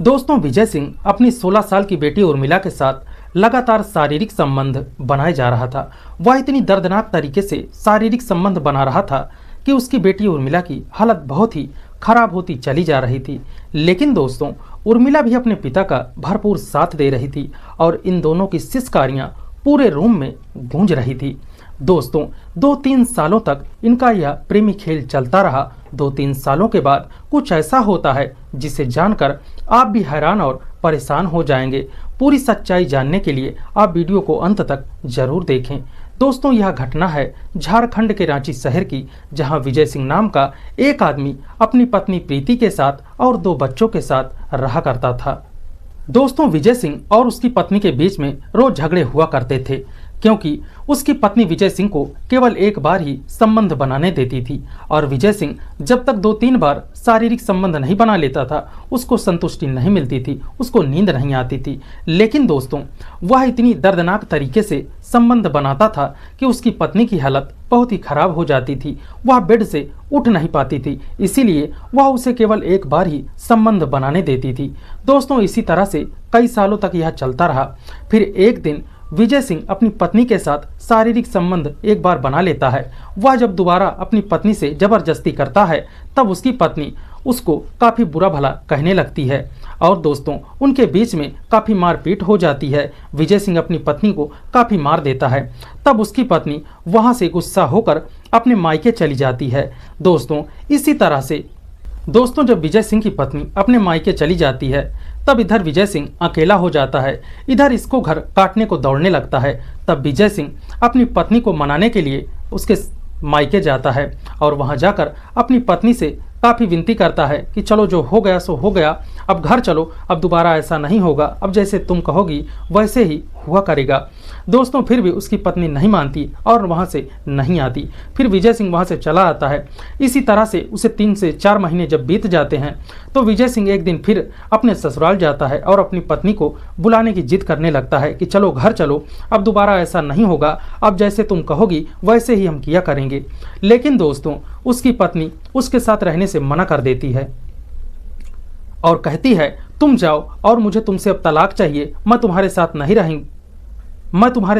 दोस्तों, विजय सिंह अपनी 16 साल की बेटी उर्मिला के साथ लगातार शारीरिक संबंध बनाए जा रहा था। वह इतनी दर्दनाक तरीके से शारीरिक संबंध बना रहा था कि उसकी बेटी उर्मिला की हालत बहुत ही खराब होती चली जा रही थी। लेकिन दोस्तों, उर्मिला भी अपने पिता का भरपूर साथ दे रही थी और इन दोनों की सिसकारियां पूरे रूम में गूंज रही थी। दोस्तों, 2-3 सालों तक इनका यह प्रेमी खेल चलता रहा। 2-3 सालों के बाद कुछ ऐसा होता है जिसे जानकर आप भी हैरान और परेशान हो जाएंगे। पूरी सच्चाई जानने के लिए आप वीडियो को अंत तक जरूर देखें। दोस्तों, यह घटना है झारखंड के रांची शहर की, जहां विजय सिंह नाम का एक आदमी अपनी पत्नी प्रीति के साथ और 2 बच्चों के साथ रहा करता था। दोस्तों, विजय सिंह और उसकी पत्नी के बीच में रोज झगड़े हुआ करते थे, क्योंकि उसकी पत्नी विजय सिंह को केवल एक बार ही संबंध बनाने देती थी और विजय सिंह जब तक 2-3 बार शारीरिक संबंध नहीं बना लेता था, उसको संतुष्टि नहीं मिलती थी, उसको नींद नहीं आती थी। लेकिन दोस्तों, वह इतनी दर्दनाक तरीके से संबंध बनाता था कि उसकी पत्नी की हालत बहुत ही खराब हो जाती थी। वह बेड से उठ नहीं पाती थी, इसीलिए वह उसे केवल एक बार ही संबंध बनाने देती थी। दोस्तों, इसी तरह से कई सालों तक यह चलता रहा। फिर एक दिन विजय सिंह अपनी पत्नी के साथ शारीरिक संबंध एक बार बना लेता है। वह जब दोबारा अपनी पत्नी से जबरदस्ती करता है, तब उसकी पत्नी उसको काफ़ी बुरा भला कहने लगती है और दोस्तों, उनके बीच में काफ़ी मारपीट हो जाती है। विजय सिंह अपनी पत्नी को काफ़ी मार देता है। तब उसकी पत्नी वहाँ से गुस्सा होकर अपने मायके चली जाती है। दोस्तों, इसी तरह से जब विजय सिंह की पत्नी अपने मायके चली जाती है, तब इधर विजय सिंह अकेला हो जाता है। इधर इसको घर काटने को दौड़ने लगता है। तब विजय सिंह अपनी पत्नी को मनाने के लिए उसके मायके जाता है और वहां जाकर अपनी पत्नी से काफ़ी विनती करता है कि चलो, जो हो गया सो हो गया, अब घर चलो, अब दोबारा ऐसा नहीं होगा, अब जैसे तुम कहोगी वैसे ही हुआ करेगा। दोस्तों, फिर भी उसकी पत्नी नहीं मानती और वहाँ से नहीं आती। फिर विजय सिंह वहाँ से चला आता है। इसी तरह से उसे 3 से 4 महीने जब बीत जाते हैं, तो विजय सिंह एक दिन फिर अपने ससुराल जाता है और अपनी पत्नी को बुलाने की जिद करने लगता है कि चलो घर चलो, अब दोबारा ऐसा नहीं होगा, अब जैसे तुम कहोगी वैसे ही हम किया करेंगे। लेकिन दोस्तों, उसकी पत्नी उसके साथ रहने से मना कर देती है और कहती है, तुम जाओ और मुझे तुमसे अब तलाक चाहिए, मैं तुम्हारे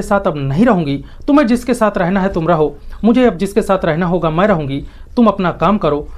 साथ अब नहीं रहूंगी। तुम्हें जिसके साथ रहना है तुम रहो, मुझे अब जिसके साथ रहना होगा मैं रहूंगी, तुम अपना काम करो।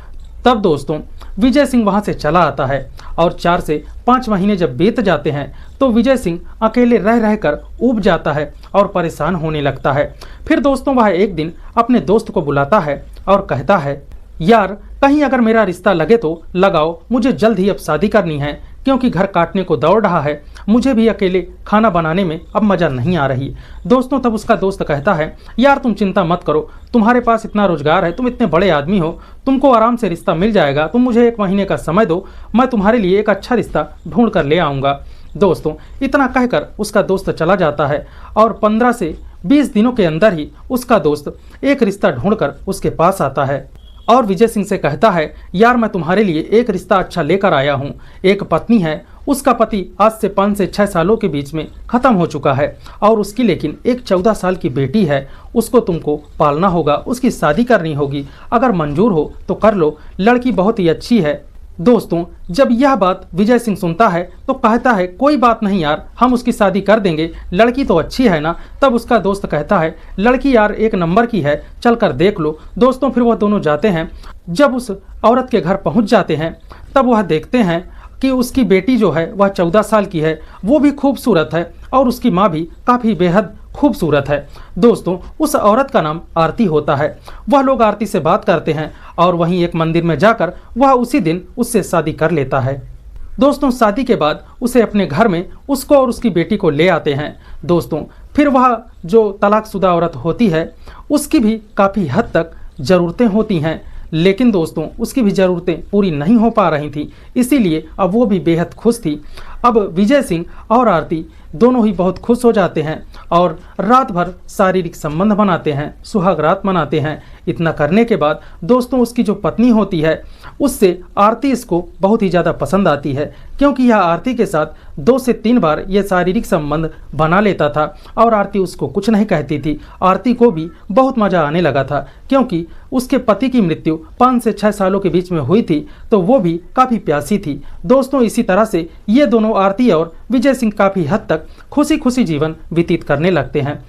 तब दोस्तों, विजय सिंह वहां से चला आता है और 4 से 5 महीने जब बीत जाते हैं, तो विजय सिंह अकेले रह रहकर ऊब जाता है और परेशान होने लगता है। फिर दोस्तों, वह एक दिन अपने दोस्त को बुलाता है और कहता है, यार, कहीं अगर मेरा रिश्ता लगे तो लगाओ, मुझे जल्द ही अब शादी करनी है, क्योंकि घर काटने को दौड़ रहा है, मुझे भी अकेले खाना बनाने में अब मज़ा नहीं आ रही। दोस्तों, तब उसका दोस्त कहता है, यार तुम चिंता मत करो, तुम्हारे पास इतना रोजगार है, तुम इतने बड़े आदमी हो, तुमको आराम से रिश्ता मिल जाएगा, तुम मुझे 1 महीने का समय दो, मैं तुम्हारे लिए एक अच्छा रिश्ता ढूंढ कर ले आऊँगा। दोस्तों, इतना कहकर उसका दोस्त चला जाता है और 15 से 20 दिनों के अंदर ही उसका दोस्त एक रिश्ता ढूंढकर उसके पास आता है और विजय सिंह से कहता है, यार मैं तुम्हारे लिए एक रिश्ता अच्छा लेकर आया हूँ। एक पत्नी है, उसका पति आज से 5 से 6 सालों के बीच में ख़त्म हो चुका है और उसकी लेकिन एक 14 साल की बेटी है, उसको तुमको पालना होगा, उसकी शादी करनी होगी, अगर मंजूर हो तो कर लो, लड़की बहुत ही अच्छी है। दोस्तों, जब यह बात विजय सिंह सुनता है तो कहता है, कोई बात नहीं यार, हम उसकी शादी कर देंगे, लड़की तो अच्छी है ना। तब उसका दोस्त कहता है, लड़की यार 1 नंबर की है, चल कर देख लो। दोस्तों, फिर वह दोनों जाते हैं। जब उस औरत के घर पहुंच जाते हैं, तब वह देखते हैं कि उसकी बेटी जो है वह 14 साल की है, वो भी खूबसूरत है और उसकी माँ भी काफ़ी बेहद खूबसूरत है। दोस्तों, उस औरत का नाम आरती होता है। वह लोग आरती से बात करते हैं और वहीं एक मंदिर में जाकर वह उसी दिन उससे शादी कर लेता है। दोस्तों, शादी के बाद उसे अपने घर में उसको और उसकी बेटी को ले आते हैं। दोस्तों, फिर वह जो तलाकशुदा औरत होती है, उसकी भी काफ़ी हद तक ज़रूरतें होती हैं, लेकिन दोस्तों, उसकी भी ज़रूरतें पूरी नहीं हो पा रही थी, इसीलिए अब वो भी बेहद खुश थी। अब विजय सिंह और आरती दोनों ही बहुत खुश हो जाते हैं और रात भर शारीरिक संबंध बनाते हैं, सुहाग रात मनाते हैं। इतना करने के बाद दोस्तों उसकी जो पत्नी होती है उससे आरती इसको बहुत ही ज़्यादा पसंद आती है, क्योंकि यह आरती के साथ 2 से 3 बार यह शारीरिक संबंध बना लेता था और आरती उसको कुछ नहीं कहती थी। आरती को भी बहुत मज़ा आने लगा था, क्योंकि उसके पति की मृत्यु 5 से 6 सालों के बीच में हुई थी, तो वो भी काफ़ी प्यासी थी। दोस्तों इसी तरह से ये दोनों आरती और विजय सिंह काफ़ी हद तक खुशी खुशी जीवन व्यतीत करने लगते हैं।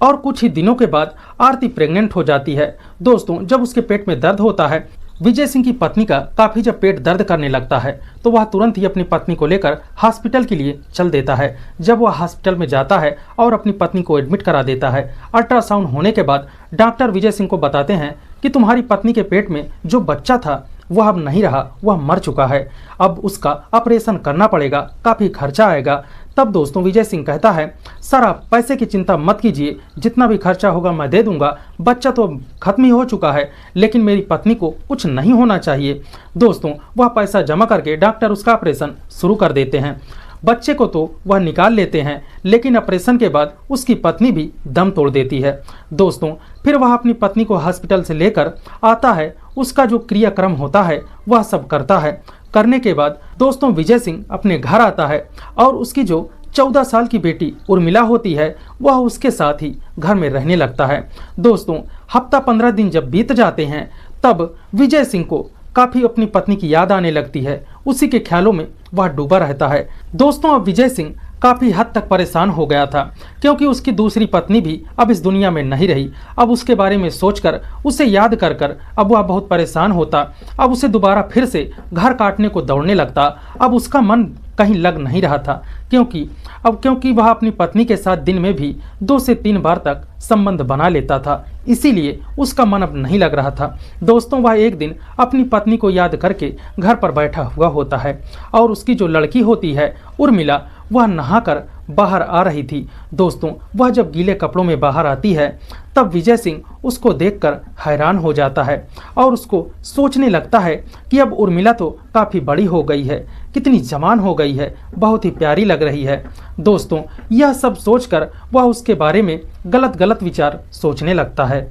और कुछ ही दिनों के बाद आरती प्रेग्नेंट हो जाती है। दोस्तों जब उसके पेट में दर्द होता है, विजय सिंह की पत्नी का काफ़ी जब पेट दर्द करने लगता है तो वह तुरंत ही अपनी पत्नी को लेकर हॉस्पिटल के लिए चल देता है। जब वह हॉस्पिटल में जाता है और अपनी पत्नी को एडमिट करा देता है, अल्ट्रासाउंड होने के बाद डॉक्टर विजय सिंह को बताते हैं कि तुम्हारी पत्नी के पेट में जो बच्चा था वह अब नहीं रहा, वह मर चुका है, अब उसका ऑपरेशन करना पड़ेगा, काफ़ी खर्चा आएगा। तब दोस्तों विजय सिंह कहता है, सर आप पैसे की चिंता मत कीजिए, जितना भी खर्चा होगा मैं दे दूंगा, बच्चा तो खत्म ही हो चुका है, लेकिन मेरी पत्नी को कुछ नहीं होना चाहिए। दोस्तों वह पैसा जमा करके डॉक्टर उसका ऑपरेशन शुरू कर देते हैं। बच्चे को तो वह निकाल लेते हैं, लेकिन ऑपरेशन के बाद उसकी पत्नी भी दम तोड़ देती है। दोस्तों फिर वह अपनी पत्नी को हॉस्पिटल से लेकर आता है, उसका जो क्रियाक्रम होता है वह सब करता है। करने के बाद दोस्तों विजय सिंह अपने घर आता है और उसकी जो 14 साल की बेटी उर्मिला होती है वह उसके साथ ही घर में रहने लगता है। दोस्तों हफ्ता 15 दिन जब बीत जाते हैं तब विजय सिंह को काफ़ी अपनी पत्नी की याद आने लगती है, उसी के ख्यालों में वह डूबा रहता है। दोस्तों अब विजय सिंह काफ़ी हद तक परेशान हो गया था, क्योंकि उसकी दूसरी पत्नी भी अब इस दुनिया में नहीं रही। अब उसके बारे में सोचकर, उसे याद कर कर अब वह बहुत परेशान होता। अब उसे दोबारा फिर से घर काटने को दौड़ने लगता। अब उसका मन कहीं लग नहीं रहा था, क्योंकि वह अपनी पत्नी के साथ दिन में भी 2 से 3 बार तक संबंध बना लेता था, इसीलिए उसका मन अब नहीं लग रहा था। दोस्तों वह एक दिन अपनी पत्नी को याद करके घर पर बैठा हुआ होता है और उसकी जो लड़की होती है उर्मिला, वह नहाकर बाहर आ रही थी। दोस्तों वह जब गीले कपड़ों में बाहर आती है तब विजय सिंह उसको देखकर हैरान हो जाता है और उसको सोचने लगता है कि अब उर्मिला तो काफ़ी बड़ी हो गई है, कितनी जवान हो गई है, बहुत ही प्यारी लग रही है। दोस्तों यह सब सोचकर वह उसके बारे में गलत विचार सोचने लगता है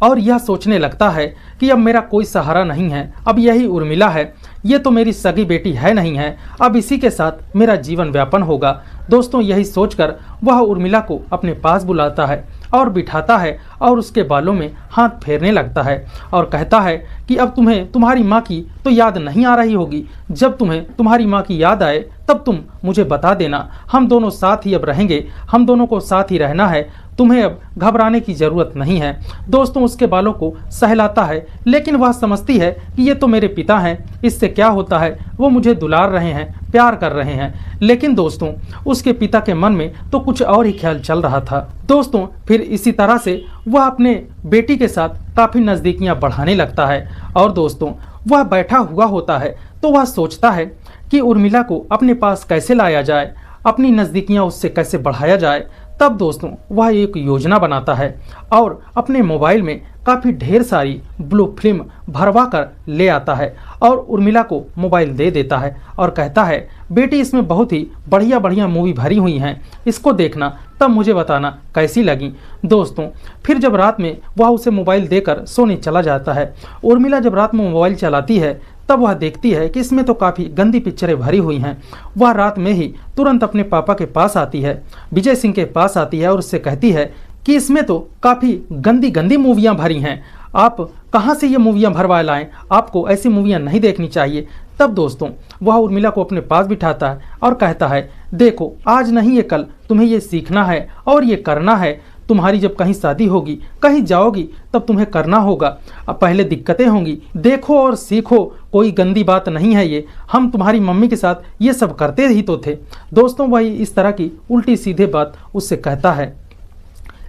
और यह सोचने लगता है कि अब मेरा कोई सहारा नहीं है, अब यही उर्मिला है, ये तो मेरी सगी बेटी है नहीं है, अब इसी के साथ मेरा जीवन व्यापन होगा। दोस्तों यही सोचकर वह उर्मिला को अपने पास बुलाता है और बिठाता है और उसके बालों में हाथ फेरने लगता है और कहता है कि अब तुम्हें तुम्हारी माँ की तो याद नहीं आ रही होगी, जब तुम्हें तुम्हारी माँ की याद आए तब तुम मुझे बता देना, हम दोनों साथ ही अब रहेंगे, हम दोनों को साथ ही रहना है, तुम्हें अब घबराने की ज़रूरत नहीं है। दोस्तों उसके बालों को सहलाता है, लेकिन वह समझती है कि ये तो मेरे पिता हैं, इससे क्या होता है, वो मुझे दुलार रहे हैं, प्यार कर रहे हैं। लेकिन दोस्तों उसके पिता के मन में तो कुछ और ही ख्याल चल रहा था। दोस्तों फिर इसी तरह से वह अपने बेटी के साथ काफ़ी नज़दीकियाँ बढ़ाने लगता है और दोस्तों वह बैठा हुआ होता है तो वह सोचता है कि उर्मिला को अपने पास कैसे लाया जाए, अपनी नज़दीकियाँ उससे कैसे बढ़ाया जाए। तब दोस्तों वह एक योजना बनाता है और अपने मोबाइल में काफ़ी ढेर सारी ब्लू फिल्म भरवा कर ले आता है और उर्मिला को मोबाइल दे देता है और कहता है, बेटी इसमें बहुत ही बढ़िया मूवी भरी हुई हैं, इसको देखना, तब मुझे बताना कैसी लगी। दोस्तों फिर जब रात में वह उसे मोबाइल देकर सोने चला जाता है, उर्मिला जब रात में मोबाइल चलाती है तब वह देखती है कि इसमें तो काफ़ी गंदी पिक्चरें भरी हुई हैं। वह रात में ही तुरंत अपने पापा के पास आती है, विजय सिंह के पास आती है और उससे कहती है कि इसमें तो काफ़ी गंदी मूवियाँ भरी हैं, आप कहाँ से ये मूवियाँ भरवा लाएं, आपको ऐसी मूवियाँ नहीं देखनी चाहिए। तब दोस्तों वह उर्मिला को अपने पास बिठाता है और कहता है, देखो आज नहीं ये कल तुम्हें ये सीखना है और ये करना है, तुम्हारी जब कहीं शादी होगी, कहीं जाओगी, तब तुम्हें करना होगा। अब पहले दिक्कतें होंगी, देखो और सीखो, कोई गंदी बात नहीं है ये, हम तुम्हारी मम्मी के साथ ये सब करते ही तो थे। दोस्तों वही इस तरह की उल्टी सीधे बात उससे कहता है,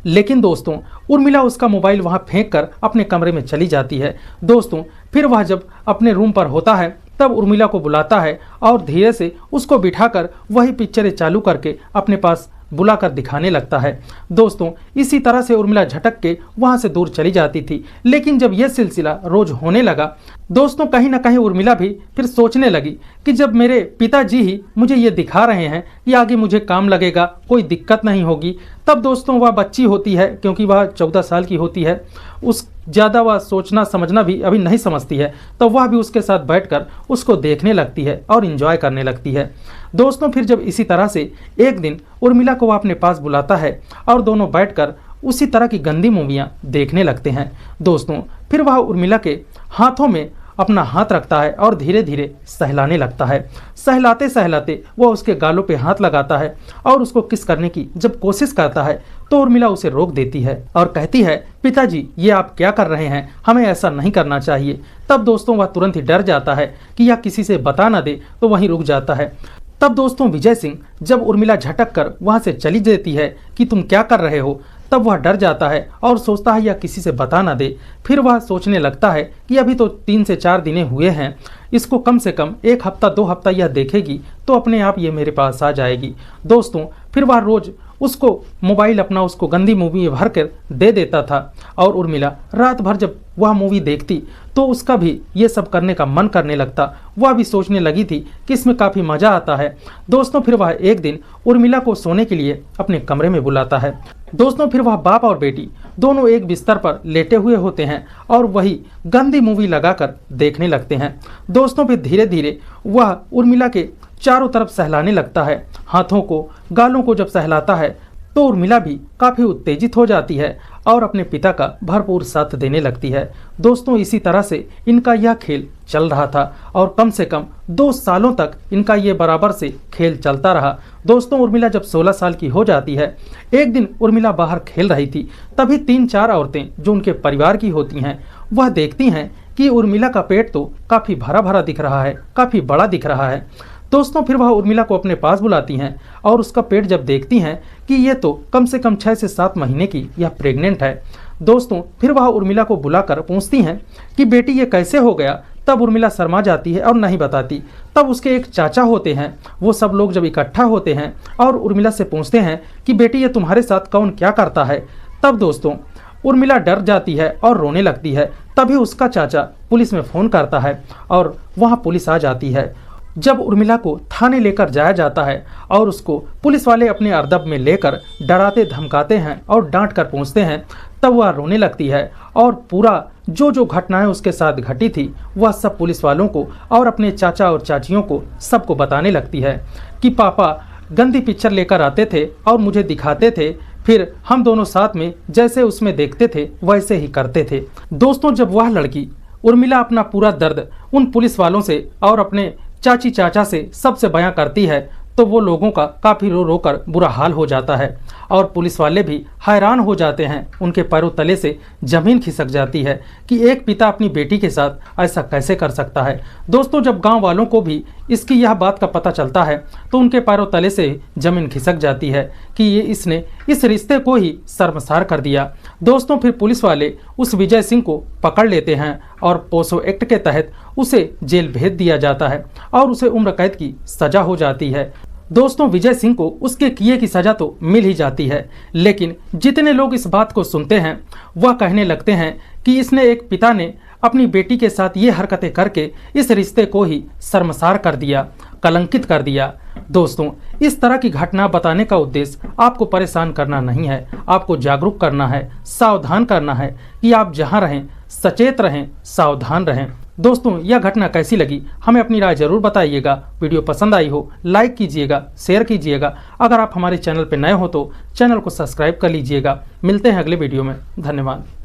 लेकिन दोस्तों उर्मिला उसका मोबाइल वहाँ फेंक कर अपने कमरे में चली जाती है। दोस्तों फिर वह जब अपने रूम पर होता है तब उर्मिला को बुलाता है और धीरे से उसको बिठाकर वही पिक्चरें चालू करके अपने पास बुलाकर दिखाने लगता है। दोस्तों इसी तरह से उर्मिला झटक के वहां से दूर चली जाती थी। लेकिन जब यह सिलसिला रोज होने लगा, दोस्तों कहीं ना कहीं उर्मिला भी फिर सोचने लगी कि जब मेरे पिताजी ही मुझे ये दिखा रहे हैं कि आगे मुझे काम लगेगा, कोई दिक्कत नहीं होगी, तब दोस्तों वह बच्ची होती है, क्योंकि वह 14 साल की होती है, उस ज़्यादा वह सोचना समझना भी अभी नहीं समझती है, तो वह भी उसके साथ बैठकर उसको देखने लगती है और एंजॉय करने लगती है। दोस्तों फिर जब इसी तरह से एक दिन उर्मिला को वह अपने पास बुलाता है और दोनों बैठकर उसी तरह की गंदी मूवियाँ देखने लगते हैं। दोस्तों फिर वह उर्मिला के हाथों में अपना हाथ रखता है और धीरे धीरे सहलाने लगता है। सहलाते सहलाते वह उसके गालों पे हाथ लगाता है और उसको किस करने की जब कोशिश करता है तो उर्मिला उसे रोक देती है और कहती है, पिताजी ये आप क्या कर रहे हैं, हमें ऐसा नहीं करना चाहिए। तब दोस्तों वह तुरंत ही डर जाता है कि यह किसी से बता ना दे, तो वहीं रुक जाता है। तब दोस्तों विजय सिंह जब उर्मिला झटक कर वहां से चली जाती है कि तुम क्या कर रहे हो, तब वह डर जाता है और सोचता है या किसी से बता ना दे। फिर वह सोचने लगता है कि अभी तो 3 से 4 दिन हुए हैं, इसको कम से कम 1 हफ्ता 2 हफ्ता यह देखेगी तो अपने आप ये मेरे पास आ जाएगी। दोस्तों फिर वह रोज उसको मोबाइल अपना उसको गंदी मूवी भर कर दे देता था और उर्मिला रात भर जब वह मूवी देखती तो उसका भी ये सब करने का मन करने लगता। वह भी सोचने लगी थी कि इसमें काफ़ी मज़ा आता है। दोस्तों फिर वह एक दिन उर्मिला को सोने के लिए अपने कमरे में बुलाता है। दोस्तों फिर वह बाप और बेटी दोनों एक बिस्तर पर लेटे हुए होते हैं और वही गंदी मूवी लगाकर देखने लगते हैं। दोस्तों फिर धीरे धीरे वह उर्मिला के चारों तरफ सहलाने लगता है। हाथों को गालों को जब सहलाता है तो उर्मिला भी काफ़ी उत्तेजित हो जाती है और अपने पिता का भरपूर साथ देने लगती है। दोस्तों इसी तरह से इनका यह खेल चल रहा था और कम से कम 2 सालों तक इनका ये बराबर से खेल चलता रहा। दोस्तों उर्मिला जब 16 साल की हो जाती है, एक दिन उर्मिला बाहर खेल रही थी, तभी 3-4 औरतें जो उनके परिवार की होती हैं वह देखती हैं कि उर्मिला का पेट तो काफ़ी भरा भरा दिख रहा है, काफ़ी बड़ा दिख रहा है। दोस्तों फिर वह उर्मिला को अपने पास बुलाती हैं और उसका पेट जब देखती हैं कि ये तो कम से कम 6 से 7 महीने की यह प्रेग्नेंट है। दोस्तों फिर वह उर्मिला को बुलाकर पूछती हैं कि बेटी ये कैसे हो गया। तब उर्मिला शर्मा जाती है और नहीं बताती। तब उसके एक चाचा होते हैं, वो सब लोग जब इकट्ठा होते हैं और उर्मिला से पूछते हैं कि बेटी ये तुम्हारे साथ कौन क्या करता है। तब दोस्तों उर्मिला डर जाती है और रोने लगती है। तभी उसका चाचा पुलिस में फ़ोन करता है और वहाँ पुलिस आ जाती है। जब उर्मिला को थाने लेकर जाया जाता है और उसको पुलिस वाले अपने अर्दब में लेकर डराते धमकाते हैं और डांट कर पूछते हैं, तब वह रोने लगती है और पूरा जो जो घटनाएं उसके साथ घटी थी वह सब पुलिस वालों को और अपने चाचा और चाचियों को सबको बताने लगती है कि पापा गंदी पिक्चर लेकर आते थे और मुझे दिखाते थे, फिर हम दोनों साथ में जैसे उसमें देखते थे वैसे ही करते थे। दोस्तों जब वह लड़की उर्मिला अपना पूरा दर्द उन पुलिस वालों से और अपने चाची चाचा से सबसे बयां करती है तो वो लोगों का काफ़ी रो रो कर बुरा हाल हो जाता है और पुलिस वाले भी हैरान हो जाते हैं। उनके पैरों तले से ज़मीन खिसक जाती है कि एक पिता अपनी बेटी के साथ ऐसा कैसे कर सकता है। दोस्तों जब गांव वालों को भी इसकी यह बात का पता चलता है तो उनके पैरों तले से ज़मीन खिसक जाती है कि ये इसने इस रिश्ते को ही शर्मसार कर दिया। दोस्तों फिर पुलिस वाले उस विजय सिंह को पकड़ लेते हैं और पोक्सो एक्ट के तहत उसे जेल भेज दिया जाता है और उसे उम्र कैद की सज़ा हो जाती है। दोस्तों विजय सिंह को उसके किए की सज़ा तो मिल ही जाती है, लेकिन जितने लोग इस बात को सुनते हैं वह कहने लगते हैं कि इसने एक पिता ने अपनी बेटी के साथ ये हरकतें करके इस रिश्ते को ही शर्मसार कर दिया, कलंकित कर दिया। दोस्तों इस तरह की घटना बताने का उद्देश्य आपको परेशान करना नहीं है, आपको जागरूक करना है, सावधान करना है कि आप जहां रहें सचेत रहें, सावधान रहें। दोस्तों यह घटना कैसी लगी हमें अपनी राय जरूर बताइएगा। वीडियो पसंद आई हो लाइक कीजिएगा, शेयर कीजिएगा। अगर आप हमारे चैनल पर नए हो तो चैनल को सब्सक्राइब कर लीजिएगा। मिलते हैं अगले वीडियो में। धन्यवाद।